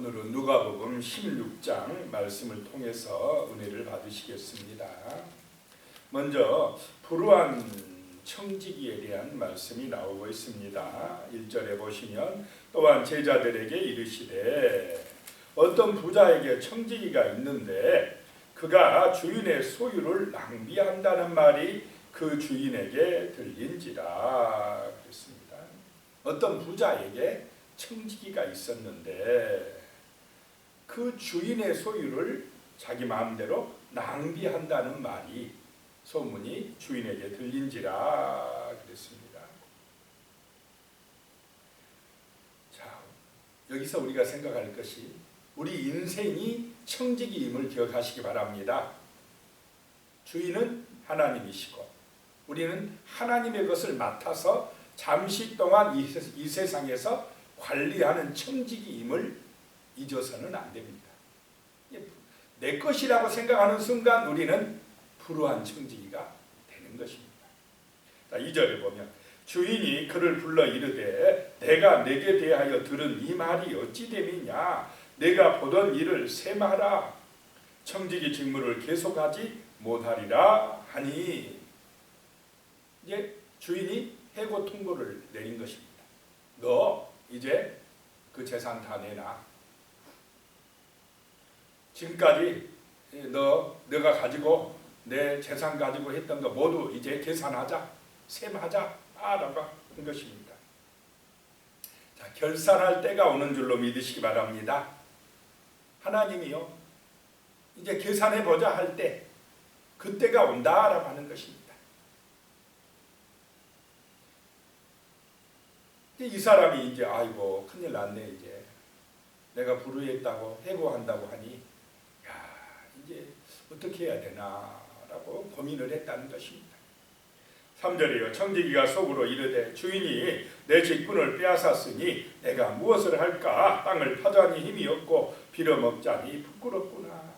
오늘은 누가복음 16장 말씀을 통해서 은혜를 받으시겠습니다. 먼저 불우한 청지기에 대한 말씀이 나오고 있습니다. 1절에 보시면 또한 제자들에게 이르시되 어떤 부자에게 청지기가 있는데 그가 주인의 소유를 낭비한다는 말이 그 주인에게 들린지라 그랬습니다. 어떤 부자에게 청지기가 있었는데 그 주인의 소유를 자기 마음대로 낭비한다는 말이 소문이 주인에게 들린지라 그랬습니다. 자, 여기서 우리가 생각할 것이 우리 인생이 청지기임을 기억하시기 바랍니다. 주인은 하나님이시고 우리는 하나님의 것을 맡아서 잠시 동안 이 세상에서 관리하는 청지기임을 잊어서는 안 됩니다. 내 것이라고 생각하는 순간 우리는 불우한 청지기가 되는 것입니다. 2절에 보면 주인이 그를 불러 이르되 내가 내게 대하여 들은 이 말이 어찌 됨이냐 내가 보던 일을 셈하라 청지기 직무를 계속하지 못하리라 하니 이제 주인이 해고 통보를 내린 것입니다. 너 이제 그 재산 다 내놔. 지금까지 너가 가지고 내 재산 가지고 했던 거 모두 이제 계산하자, 셈하자 라고 한 것입니다. 자, 결산할 때가 오는 줄로 믿으시기 바랍니다. 하나님이요 이제 계산해보자 할 때 그때가 온다라고 하는 것입니다. 이 사람이 이제 아이고 큰일 났네 이제 내가 불우했다고 해고한다고 하니 야 이제 어떻게 해야 되나라고 고민을 했다는 것입니다. 3절이요 청지기가 속으로 이르되 주인이 내 직분을 빼앗았으니 내가 무엇을 할까 땅을 파자니 힘이 없고 빌어먹자니 부끄럽구나.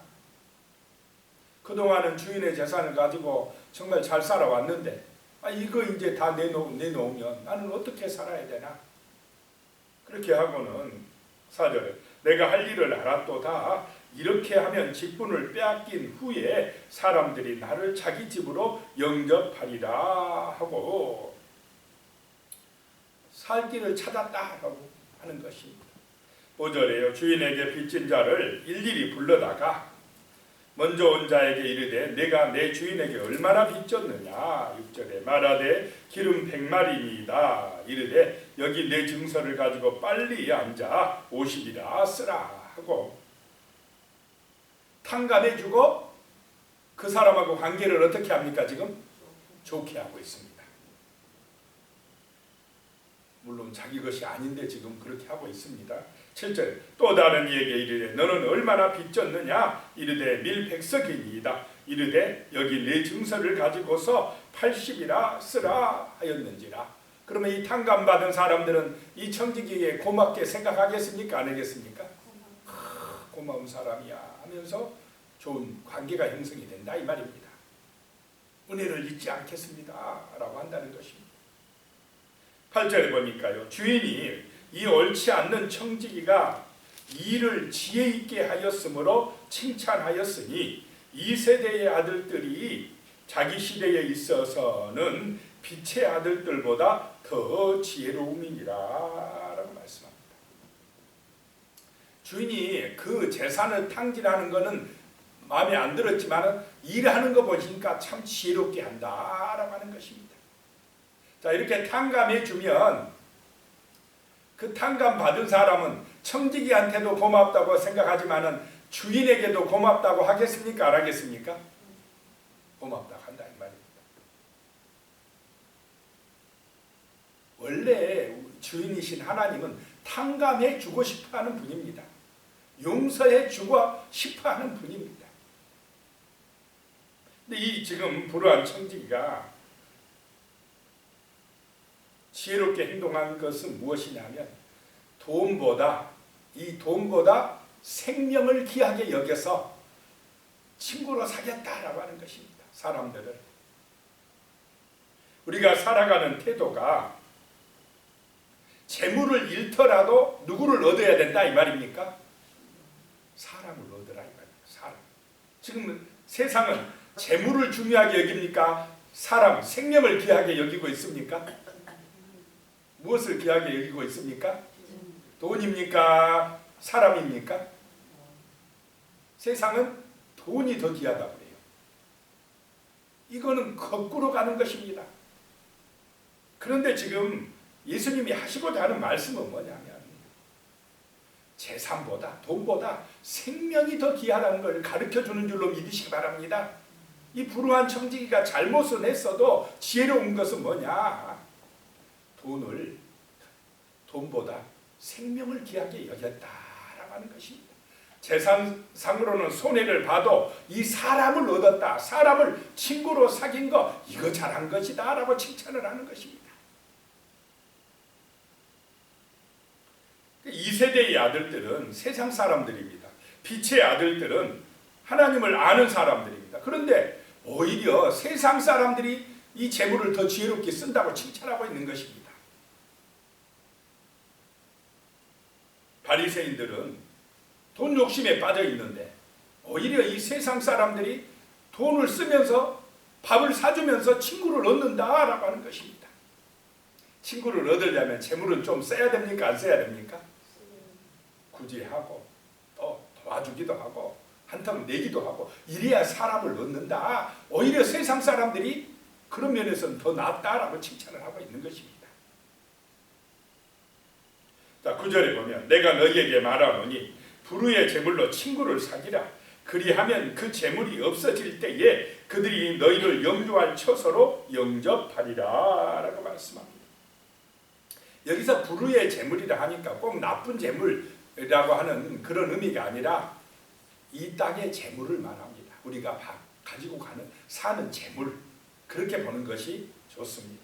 그동안은 주인의 재산을 가지고 정말 잘 살아왔는데 이거 이제 다 내놓으면 나는 어떻게 살아야 되나? 그렇게 하고는 4절에 내가 할 일을 알았도다. 이렇게 하면 직분을 빼앗긴 후에 사람들이 나를 자기 집으로 영접하리라 하고 살 길을 찾았다라고 하는 것입니다. 5절에요. 주인에게 빚진 자를 일일이 불러다가 먼저 온 자에게 이르되 내가 내 주인에게 얼마나 빚졌느냐. 6절에 말하되 기름 100마리니이다. 이르되 여기 내 증서를 가지고 빨리 앉아 50이라 쓰라 하고 탕감해주고 그 사람하고 관계를 어떻게 합니까? 지금 좋게 하고 있습니다. 물론 자기 것이 아닌데 지금 그렇게 하고 있습니다. 7절 또 다른 이에게 이르되 너는 얼마나 빚졌느냐. 이르되 밀 100석이니이다. 이르되 여기 내 증서를 가지고서 80이라 쓰라 하였는지라. 그러면 이 탕감받은 사람들은 이 청지기에 고맙게 생각하겠습니까? 안 하겠습니까? 고마운 사람이야 하면서 좋은 관계가 형성이 된다 이 말입니다. 은혜를 잊지 않겠습니다 라고 한다는 것입니다. 8절에 보니까요 주인이 이 옳지 않는 청지기가 일을 지혜 있게 하였으므로 칭찬하였으니 이 세대의 아들들이 자기 시대에 있어서는 빛의 아들들보다 더 지혜로움이니라 라고 말씀합니다. 주인이 그 재산을 탕진하는 것은 마음에 안 들었지만 일하는 거 보니까 참 지혜롭게 한다라고 하는 것입니다. 자, 이렇게 탕감해 주면 그 탕감 받은 사람은 청지기한테도 고맙다고 생각하지만 주인에게도 고맙다고 하겠습니까? 안 하겠습니까? 고맙다고 한다 이 말입니다. 원래 주인이신 하나님은 탕감해 주고 싶어하는 분입니다. 용서해 주고 싶어하는 분입니다. 근데 이 지금 불우한 청지기가 지혜롭게 행동한 것은 무엇이냐면 돈보다 생명을 귀하게 여겨서 친구로 사귀었다라고 하는 것입니다. 사람들을 우리가 살아가는 태도가 재물을 잃더라도 누구를 얻어야 된다 이 말입니까? 사람을 얻으라 이 말입니다. 사람. 지금 세상은 재물을 중요하게 여깁니까? 사람, 생명을 귀하게 여기고 있습니까? 무엇을 귀하게 여기고 있습니까? 돈입니까? 사람입니까? 세상은 돈이 더 귀하다고 해요. 이거는 거꾸로 가는 것입니다. 그런데 지금 예수님이 하시고자 하는 말씀은 뭐냐면 재산보다 돈보다 생명이 더 귀하다는 걸 가르쳐주는 줄로 믿으시기 바랍니다. 이 불우한 청지기가 잘못은 했어도 지혜로운 것은 뭐냐? 돈보다 생명을 귀하게 여겼다라고 하는 것입니다. 재산상으로는 손해를 봐도 이 사람을 얻었다, 사람을 친구로 사귄 거 이거 잘한 것이다 라고 칭찬을 하는 것입니다. 2세대의 아들들은 세상 사람들입니다. 빛의 아들들은 하나님을 아는 사람들입니다. 그런데 오히려 세상 사람들이 이 재물을 더 지혜롭게 쓴다고 칭찬하고 있는 것입니다. 바리새인들은 돈 욕심에 빠져 있는데 오히려 이 세상 사람들이 돈을 쓰면서 밥을 사주면서 친구를 얻는다라고 하는 것입니다. 친구를 얻으려면 재물은 좀 써야 됩니까? 안 써야 됩니까? 굳이 하고 또 도와주기도 하고 한턱 내기도 하고 이래야 사람을 얻는다. 오히려 세상 사람들이 그런 면에서는 더 낫다라고 칭찬을 하고 있는 것입니다. 자, 9절에 보면 내가 너희에게 말하노니 불의의 재물로 친구를 사귀라. 그리하면 그 재물이 없어질 때에 그들이 너희를 영주할 처소로 영접하리라 라고 말씀합니다. 여기서 불의의 재물이라 하니까 꼭 나쁜 재물이라고 하는 그런 의미가 아니라 이 땅의 재물을 말합니다. 우리가 가지고 사는 재물, 그렇게 보는 것이 좋습니다.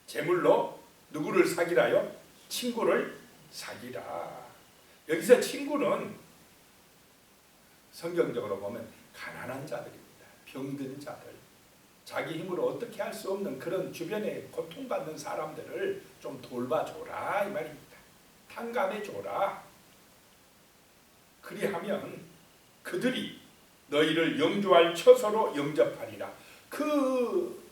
재물로 누구를 사귀라요? 친구를 사귀라. 여기서 친구는 성경적으로 보면 가난한 자들입니다. 병든 자들, 자기 힘으로 어떻게 할 수 없는 그런 주변에 고통받는 사람들을 좀 돌봐줘라 이 말입니다. 탕감해줘라. 그리하면 그들이 너희를 영주할 처소로 영접하리라. 그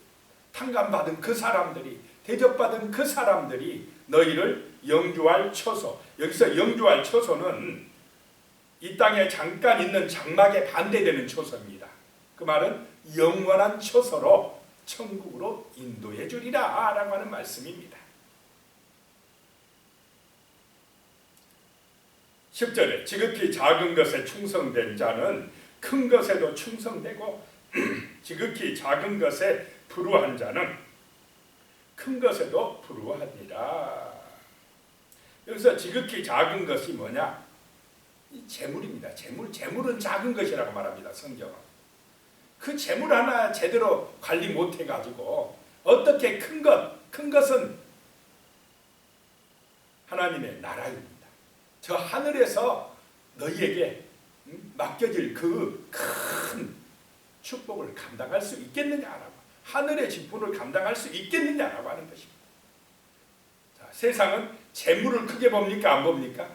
탕감받은 그 사람들이, 대접받은 그 사람들이 너희를 영주할 처소, 여기서 영주할 처소는 이 땅에 잠깐 있는 장막에 반대되는 처소입니다. 그 말은 영원한 처소로 천국으로 인도해 주리라 라고 하는 말씀입니다. 10절에 지극히 작은 것에 충성된 자는 큰 것에도 충성되고 지극히 작은 것에 불우한 자는 큰 것에도 불우하니라. 여기서 지극히 작은 것이 뭐냐? 이 재물입니다. 재물은 작은 것이라고 말합니다. 성경은. 그 재물 하나 제대로 관리 못해가지고 어떻게 큰 것은 하나님의 나라입니다. 저 하늘에서 너희에게 맡겨질 그 큰 축복을 감당할 수 있겠느냐라고, 하늘의 직분을 감당할 수 있겠느냐라고 하는 것입니다. 자, 세상은 재물을 크게 봅니까? 안 봅니까?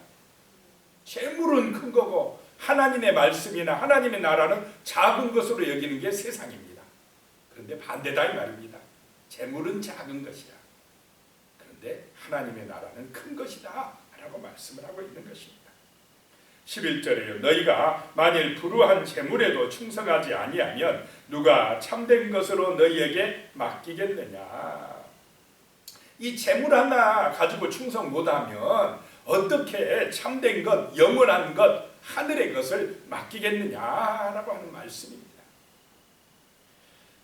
재물은 큰 거고 하나님의 말씀이나 하나님의 나라는 작은 것으로 여기는 게 세상입니다. 그런데 반대다 이 말입니다. 재물은 작은 것이야. 그런데 하나님의 나라는 큰 것이다 라고 말씀을 하고 있는 것입니다. 11절에요. 너희가 만일 불우한 재물에도 충성하지 아니하면 누가 참된 것으로 너희에게 맡기겠느냐. 이 재물 하나 가지고 충성 못하면 어떻게 참된 것, 영원한 것, 하늘의 것을 맡기겠느냐라고 하는 말씀입니다.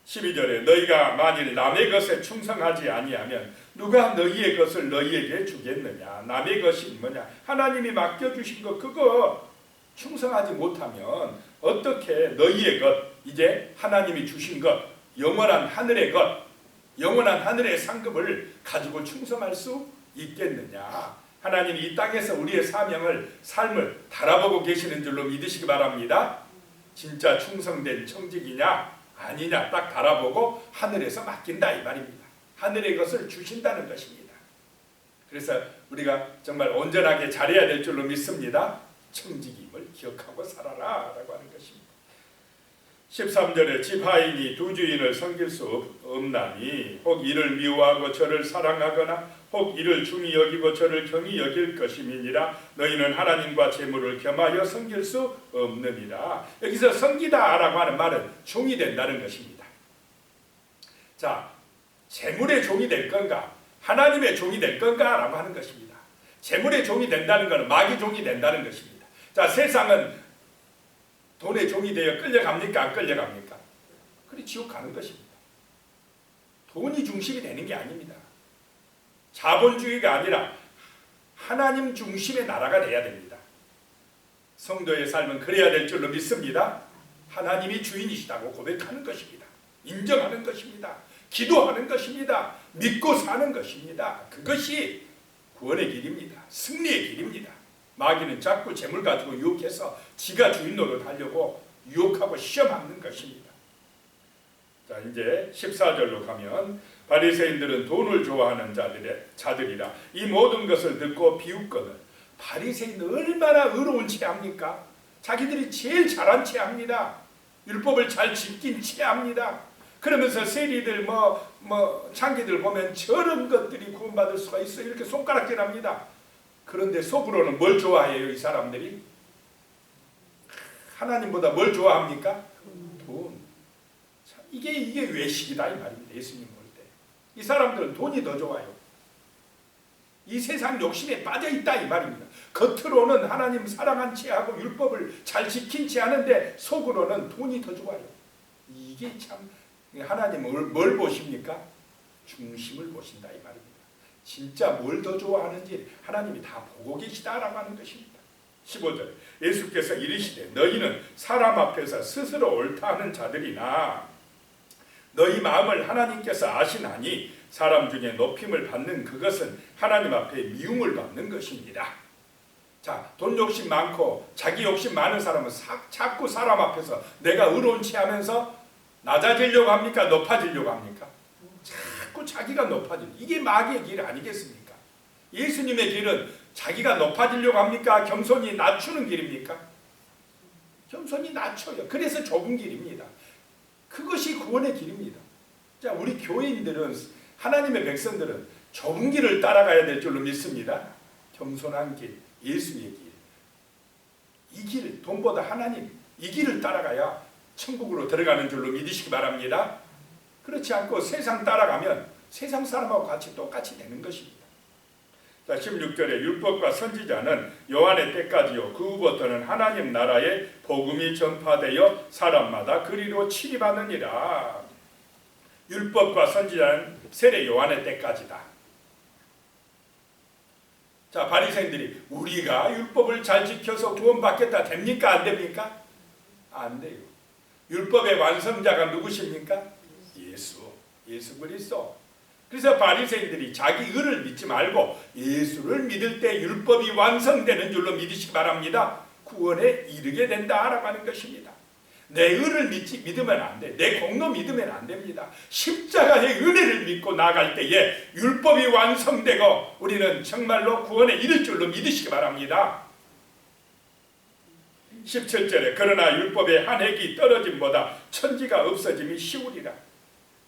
12절에 너희가 만일 남의 것에 충성하지 아니하면 누가 너희의 것을 너희에게 주겠느냐. 남의 것이 뭐냐? 하나님이 맡겨주신 것, 그거 충성하지 못하면 어떻게 너희의 것, 이제 하나님이 주신 것, 영원한 하늘의 것, 영원한 하늘의 상급을 가지고 충성할 수 있겠느냐. 하나님이 이 땅에서 우리의 삶을 달아보고 계시는 줄로 믿으시기 바랍니다. 진짜 충성된 청직이냐 아니냐 딱 달아보고 하늘에서 맡긴다 이 말입니다. 하늘의 것을 주신다는 것입니다. 그래서 우리가 정말 온전하게 잘해야 될 줄로 믿습니다. 청지기임을 기억하고 살아라 라고 하는 것입니다. 13절에 지파인이 두 주인을 섬길 수 없나니 혹 이를 미워하고 저를 사랑하거나 혹 이를 중히 여기고 저를 경히 여길 것임이니라. 너희는 하나님과 재물을 겸하여 섬길 수 없느니라. 여기서 섬기다 라고 하는 말은 종이 된다는 것입니다. 자, 재물의 종이 될 건가 하나님의 종이 될 건가 라고 하는 것입니다. 재물의 종이 된다는 것은 마귀 종이 된다는 것입니다. 자, 세상은 돈의 종이 되어 끌려갑니까? 안 끌려갑니까? 그래 지옥 가는 것입니다. 돈이 중심이 되는 게 아닙니다. 자본주의가 아니라 하나님 중심의 나라가 돼야 됩니다. 성도의 삶은 그래야 될 줄로 믿습니다. 하나님이 주인이시다고 고백하는 것입니다. 인정하는 것입니다. 기도하는 것입니다. 믿고 사는 것입니다. 그것이 구원의 길입니다. 승리의 길입니다. 마귀는 자꾸 재물 가지고 유혹해서 지가 주인 노릇하려고 유혹하고 시험하는 것입니다. 자, 이제 14절로 가면 바리새인들은 돈을 좋아하는 자들이라 이 모든 것을 듣고 비웃거늘. 바리새인은 얼마나 의로운 체합니까? 자기들이 제일 잘한 체합니다. 율법을 잘 지킨 체합니다. 그러면서 세리들 창기들 보면 저런 것들이 구원받을 수가 있어 이렇게 손가락질합니다. 그런데 속으로는 뭘 좋아해요? 이 사람들이 하나님보다 뭘 좋아합니까? 돈. 이게 외식이다 이 말입니다. 예수님 볼 때 이 사람들은 돈이 더 좋아요. 이 세상 욕심에 빠져 있다 이 말입니다. 겉으로는 하나님 사랑한 채하고 율법을 잘 지킨 채 하는데 속으로는 돈이 더 좋아요. 이게 참 하나님은 뭘 보십니까? 중심을 보신다 이 말입니다. 진짜 뭘 더 좋아하는지 하나님이 다 보고 계시다라고 하는 것입니다. 15절 예수께서 이르시되 너희는 사람 앞에서 스스로 옳다 하는 자들이나 너희 마음을 하나님께서 아시나니 사람 중에 높임을 받는 그것은 하나님 앞에 미움을 받는 것입니다. 자, 돈 욕심 많고 자기 욕심 많은 사람은 자꾸 사람 앞에서 내가 의로운 체 하면서 낮아지려고 합니까? 높아지려고 합니까? 자꾸 자기가 높아지는 이게 마귀의 길 아니겠습니까? 예수님의 길은 자기가 높아지려고 합니까? 겸손히 낮추는 길입니까? 겸손히 낮춰요. 그래서 좁은 길입니다. 그것이 구원의 길입니다. 자, 우리 교인들은 하나님의 백성들은 좁은 길을 따라가야 될 줄로 믿습니다. 겸손한 길, 예수의 길. 이 길, 돈보다 하나님 이 길을 따라가야 천국으로 들어가는 줄로 믿으시기 바랍니다. 그렇지 않고 세상 따라가면 세상 사람하고 똑같이 되는 것입니다. 자, 16절에 율법과 선지자는 요한의 때까지요 그 후부터는 하나님 나라의 복음이 전파되어 사람마다 그리로 치리받느니라. 율법과 선지자는 세례 요한의 때까지다. 자, 바리새인들이 우리가 율법을 잘 지켜서 구원받겠다 됩니까? 안 됩니까? 안 돼요. 율법의 완성자가 누구십니까? 예수 그리스도. 그래서 바리새인들이 자기 의를 믿지 말고 예수를 믿을 때 율법이 완성되는 줄로 믿으시기 바랍니다. 구원에 이르게 된다라고 하는 것입니다. 내 의를 믿으면 안 돼. 내 공로 믿으면 안 됩니다. 십자가의 은혜를 믿고 나갈 때에 율법이 완성되고 우리는 정말로 구원에 이를 줄로 믿으시기 바랍니다. 17절에 그러나 율법의 한 획이 떨어짐보다 천지가 없어짐이 쉬우리라.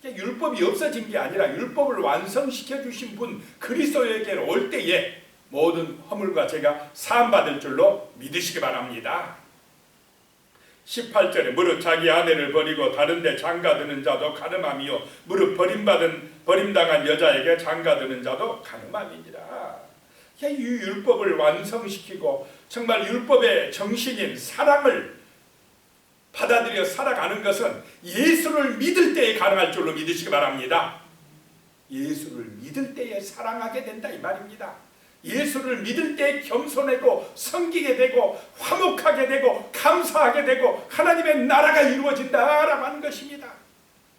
율법이 없어진 게 아니라 율법을 완성시켜 주신 분 그리스도에게로 올 때에 모든 허물과 죄가 사함받을 줄로 믿으시기 바랍니다. 18절에 무릇 자기 아내를 버리고 다른 데 장가드는 자도 간음함이요 무릇 버림당한 여자에게 장가드는 자도 간음함이니라. 이 율법을 완성시키고 정말 율법의 정신인 사랑을 받아들여 살아가는 것은 예수를 믿을 때에 가능할 줄로 믿으시기 바랍니다. 예수를 믿을 때에 사랑하게 된다 이 말입니다. 예수를 믿을 때 겸손하고 섬기게 되고 화목하게 되고 감사하게 되고 하나님의 나라가 이루어진다라고 하는 것입니다.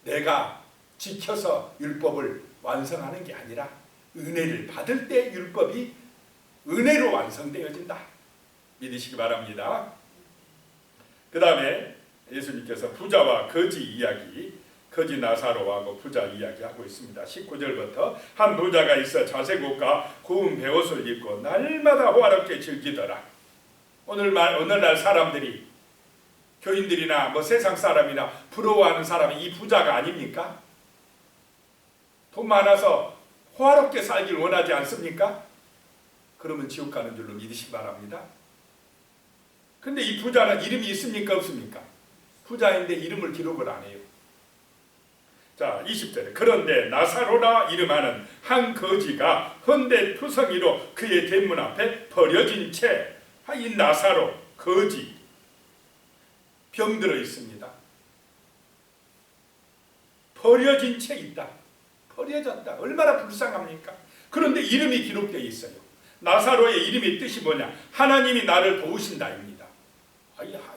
내가 지켜서 율법을 완성하는 게 아니라 은혜를 받을 때 율법이 은혜로 완성되어진다. 믿으시기 바랍니다. 그 다음에 예수님께서 부자와 거지 이야기, 거지 나사로하고 부자 이야기하고 있습니다. 19절부터 한 부자가 있어 자색 옷과 고운 베옷을 입고 날마다 호화롭게 즐기더라. 오늘날 사람들이, 교인들이나 뭐 세상 사람이나 부러워하는 사람이 이 부자가 아닙니까? 돈 많아서 호화롭게 살길 원하지 않습니까? 그러면 지옥 가는 줄로 믿으시기 바랍니다. 근데 이 부자는 이름이 있습니까? 없습니까? 부자인데 이름을 기록을 안 해요. 자, 20절에 그런데 나사로라 이름하는 한 거지가 헌데 투성이로 그의 대문 앞에 버려진 채, 이 나사로 거지 병들어 있습니다. 버려진 채 있다. 버려졌다. 얼마나 불쌍합니까? 그런데 이름이 기록되어 있어요. 나사로의 이름의 뜻이 뭐냐? 하나님이 나를 도우신다입니다.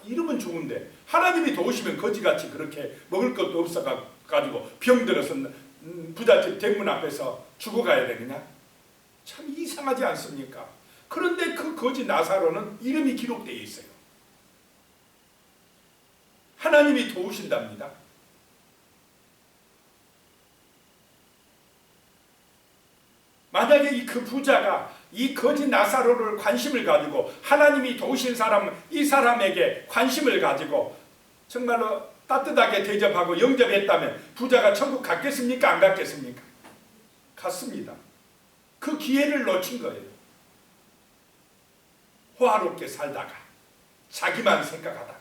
이름은 좋은데 하나님이 도우시면 거지같이 그렇게 먹을 것도 없어가지고 병들어서 부잣집 대문 앞에서 죽어가야 되느냐? 참 이상하지 않습니까? 그런데 그 거지 나사로는 이름이 기록되어 있어요. 하나님이 도우신답니다. 만약에 그 부자가 이 거지 나사로를 관심을 가지고 하나님이 도우신 사람, 이 사람에게 관심을 가지고 정말로 따뜻하게 대접하고 영접했다면 부자가 천국 갔겠습니까? 안 갔겠습니까? 갔습니다. 그 기회를 놓친 거예요. 호화롭게 살다가 자기만 생각하다가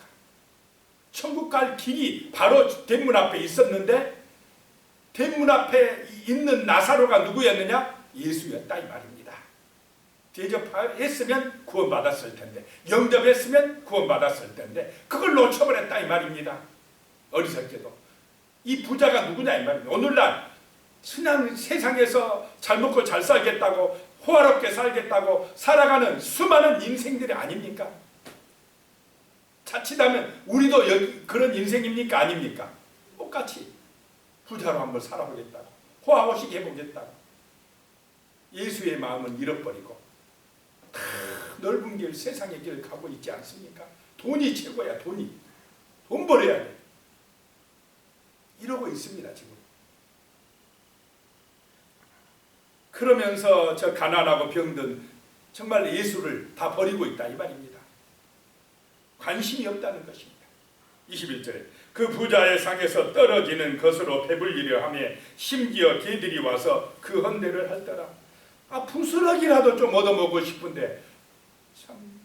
천국 갈 길이 바로 대문 앞에 있었는데 대문 앞에 있는 나사로가 누구였느냐? 예수였다 이 말입니다. 대접했으면 구원받았을 텐데, 영접했으면 구원받았을 텐데 그걸 놓쳐버렸다 이 말입니다. 어리석게도. 이 부자가 누구냐 이 말입니다. 오늘날 그냥 세상에서 잘 먹고 잘 살겠다고 호화롭게 살겠다고 살아가는 수많은 인생들이 아닙니까? 자칫하면 우리도 여기 그런 인생입니까? 아닙니까? 똑같이 부자로 한번 살아보겠다고, 호화호식 해보겠다고. 예수의 마음은 잃어버리고 다 넓은 길, 세상의 길을 가고 있지 않습니까? 돈이 최고야. 돈 벌어야 돼. 이러고 있습니다 지금. 그러면서 저 가난하고 병든 정말 예수를 다 버리고 있다 이 말입니다. 관심이 없다는 것입니다. 21절에 그 부자의 상에서 떨어지는 것으로 배불리려 하며 심지어 개들이 와서 그 헌대를 할더라. 부스러기라도 좀 얻어먹고 싶은데 참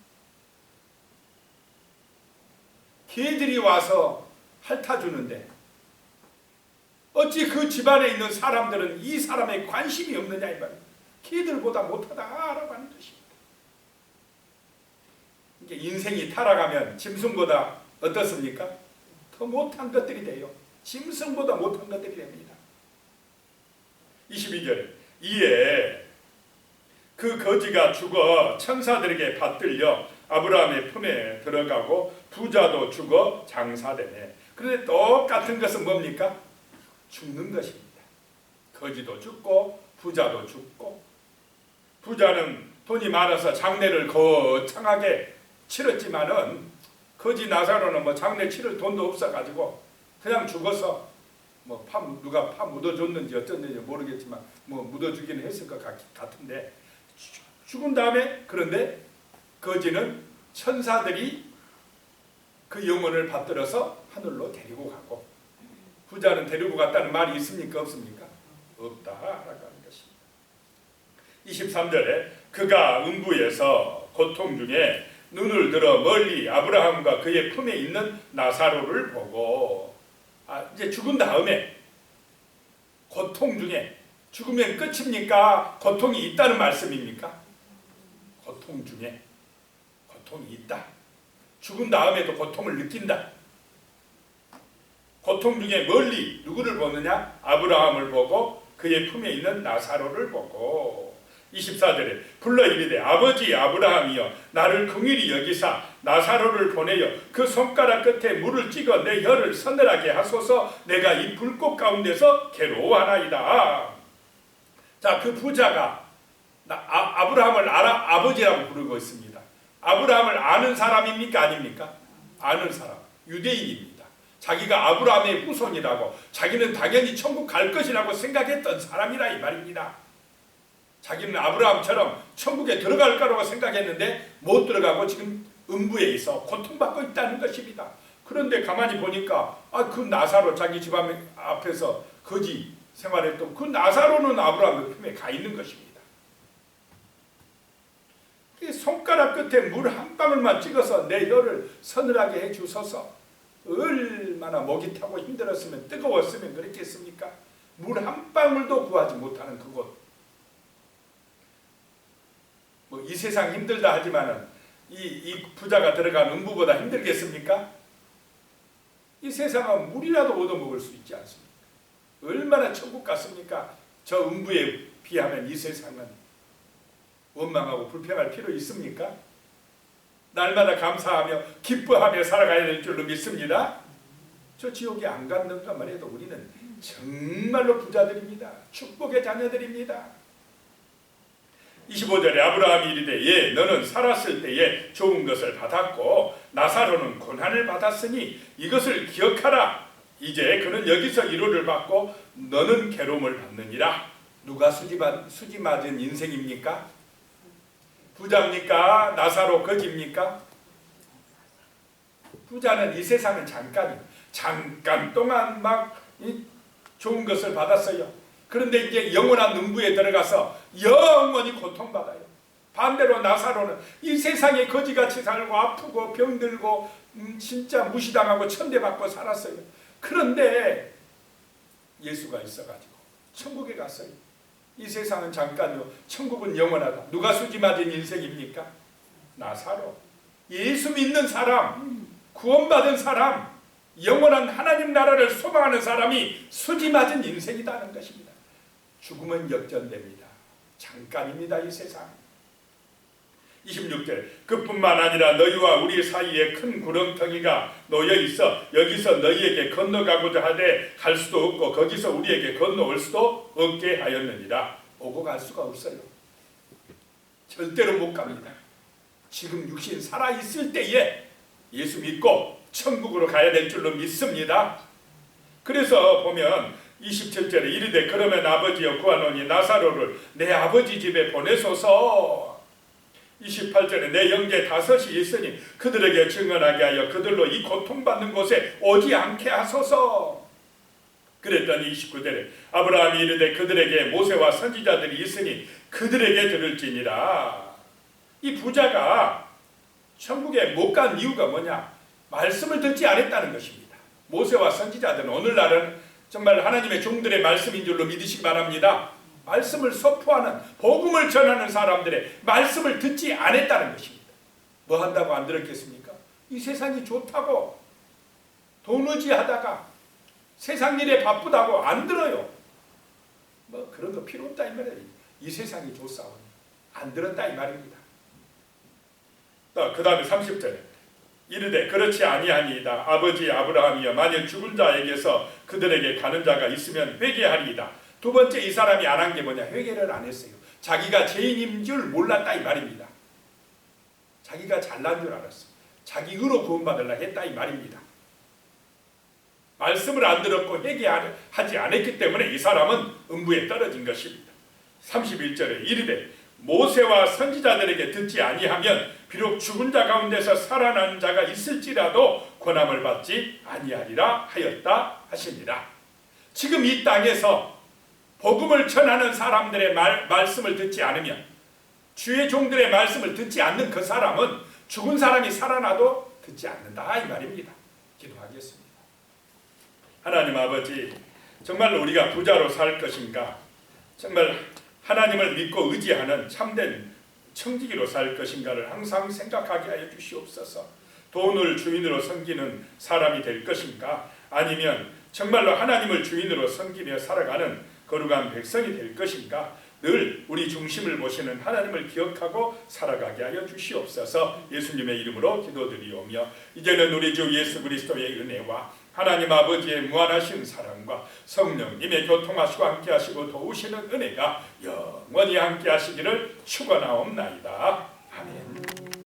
개들이 와서 핥아주는데 어찌 그 집안에 있는 사람들은 이 사람에 관심이 없느냐 이 말이에요. 개들보다 못하다라고 하는 것입니다. 이게 인생이 타락하면 짐승보다 어떻습니까? 더 못한 것들이 돼요. 짐승보다 못한 것들이 됩니다. 22절에 이에 그 거지가 죽어 천사들에게 받들려 아브라함의 품에 들어가고 부자도 죽어 장사되네. 그런데 똑같은 것은 뭡니까? 죽는 것입니다. 거지도 죽고 부자도 죽고, 부자는 돈이 많아서 장례를 거창하게 치렀지만은 거지 나사로는 뭐 장례 치를 돈도 없어가지고 그냥 죽어서 뭐 누가 파 묻어줬는지 어쩐지 모르겠지만 뭐 묻어주기는 했을 것 같은데 죽은 다음에, 그런데 거지는 천사들이 그 영혼을 받들어서 하늘로 데리고 가고, 부자는 데리고 갔다는 말이 있습니까? 없습니까? 없다라고 하는 것입니다. 23절에 그가 음부에서 고통 중에 눈을 들어 멀리 아브라함과 그의 품에 있는 나사로를 보고, 이제 죽은 다음에 고통 중에, 죽으면 끝입니까? 고통이 있다는 말씀입니까? 고통 중에 고통이 있다. 죽은 다음에도 고통을 느낀다. 고통 중에 멀리 누구를 보느냐? 아브라함을 보고 그의 품에 있는 나사로를 보고. 24절에 불러 이르되 아버지 아브라함이여 나를 긍휼히 여기사 나사로를 보내어 그 손가락 끝에 물을 찍어 내 혀를 서늘하게 하소서. 내가 이 불꽃 가운데서 괴로워하나이다. 자, 그 부자가 아브라함을 아버지라고 부르고 있습니다. 아브라함을 아는 사람입니까? 아닙니까? 아는 사람, 유대인입니다. 자기가 아브라함의 후손이라고, 자기는 당연히 천국 갈 것이라고 생각했던 사람이라 이 말입니다. 자기는 아브라함처럼 천국에 들어갈 거라고 생각했는데 못 들어가고 지금 음부에 있어 고통받고 있다는 것입니다. 그런데 가만히 보니까 그 나사로 자기 집 앞에서 거지 생활했던 그 나사로는 아브라함의 품에 가 있는 것입니다. 손가락 끝에 물 한 방울만 찍어서 내 혀를 서늘하게 해 주소서. 얼마나 목이 타고 힘들었으면, 뜨거웠으면 그랬겠습니까? 물 한 방울도 구하지 못하는 그곳. 이 세상 힘들다 하지만은 이 부자가 들어간 음부보다 힘들겠습니까? 이 세상은 물이라도 얻어먹을 수 있지 않습니까? 얼마나 천국 같습니까? 저 음부에 비하면 이 세상은 원망하고 불평할 필요 있습니까? 날마다 감사하며 기뻐하며 살아가야 될 줄로 믿습니다. 저 지옥에 안 갔는 것만 해도 우리는 정말로 부자들입니다. 축복의 자녀들입니다. 25절에 아브라함이 이르되 예 너는 살았을 때에 좋은 것을 받았고 나사로는 고난을 받았으니 이것을 기억하라. 이제 그는 여기서 위로를 받고 너는 괴로움을 받느니라. 누가 수지 맞은 인생입니까? 부자입니까? 나사로 거지입니까? 부자는 이 세상은 잠깐 동안 막 좋은 것을 받았어요. 그런데 이제 영원한 음부에 들어가서 영원히 고통받아요. 반대로 나사로는 이 세상에 거지같이 살고 아프고 병들고 진짜 무시당하고 천대받고 살았어요. 그런데 예수가 있어가지고 천국에 갔어요. 이 세상은 잠깐요, 천국은 영원하다. 누가 수지 맞은 인생입니까? 나사로. 예수 믿는 사람, 구원받은 사람, 영원한 하나님 나라를 소망하는 사람이 수지 맞은 인생이라는 것입니다. 죽음은 역전됩니다. 잠깐입니다. 이 세상. 26절 그뿐만 아니라 너희와 우리 사이에 큰 구렁텅이가 놓여 있어 여기서 너희에게 건너가고자 하되 갈 수도 없고 거기서 우리에게 건너올 수도 없게 하였느니라. 오고 갈 수가 없어요. 절대로 못 갑니다. 지금 육신 살아있을 때에 예수 믿고 천국으로 가야 될 줄로 믿습니다. 그래서 보면 27절에 이르되 그러면 아버지여 구하노니 나사로를 내 아버지 집에 보내소서. 28절에 내 형제 5이 있으니 그들에게 증언하게 하여 그들로 이 고통받는 곳에 오지 않게 하소서. 그랬더니 29절에 아브라함이 이르되 그들에게 모세와 선지자들이 있으니 그들에게 들을지니라. 이 부자가 천국에 못 간 이유가 뭐냐? 말씀을 듣지 않았다는 것입니다. 모세와 선지자들은 오늘날은 정말 하나님의 종들의 말씀인 줄로 믿으시기 바랍니다. 말씀을 선포하는 복음을 전하는 사람들의 말씀을 듣지 않았다는 것입니다. 뭐 한다고 안 들었겠습니까? 이 세상이 좋다고 돈 의지하다가 세상 일에 바쁘다고 안 들어요. 뭐 그런 거 필요 없다 이 말이에요. 이 세상이 좋사오니 안 들었다 이 말입니다. 그 다음에 30절에 이르되 그렇지 아니하니이다. 아버지 아브라함이여 만일 죽은 자에게서 그들에게 가는 자가 있으면 회개하리이다. 두 번째 이 사람이 안 한 게 뭐냐? 회개를 안 했어요. 자기가 죄인인 줄 몰랐다 이 말입니다. 자기가 잘난 줄 알았어. 자기 의로 구원받으려 했다 이 말입니다. 말씀을 안 들었고 회개하지 않았기 때문에 이 사람은 음부에 떨어진 것입니다. 31절에 이르되 모세와 선지자들에게 듣지 아니하면 비록 죽은 자 가운데서 살아난 자가 있을지라도 권함을 받지 아니하리라 하였다 하시니라. 지금 이 땅에서 복음을 전하는 사람들의 말씀을 듣지 않으면, 주의 종들의 말씀을 듣지 않는 그 사람은 죽은 사람이 살아나도 듣지 않는다 이 말입니다. 기도하겠습니다. 하나님 아버지, 정말로 우리가 부자로 살 것인가, 정말 하나님을 믿고 의지하는 참된 청지기로 살 것인가를 항상 생각하게 하여 주시옵소서. 돈을 주인으로 섬기는 사람이 될 것인가, 아니면 정말로 하나님을 주인으로 섬기며 살아가는 거룩한 백성이 될 것인가, 늘 우리 중심을 보시는 하나님을 기억하고 살아가게 하여 주시옵소서. 예수님의 이름으로 기도드리오며, 이제는 우리 주 예수 그리스도의 은혜와 하나님 아버지의 무한하신 사랑과 성령님의 교통하시고 함께하시고 도우시는 은혜가 영원히 함께하시기를 축원하옵나이다.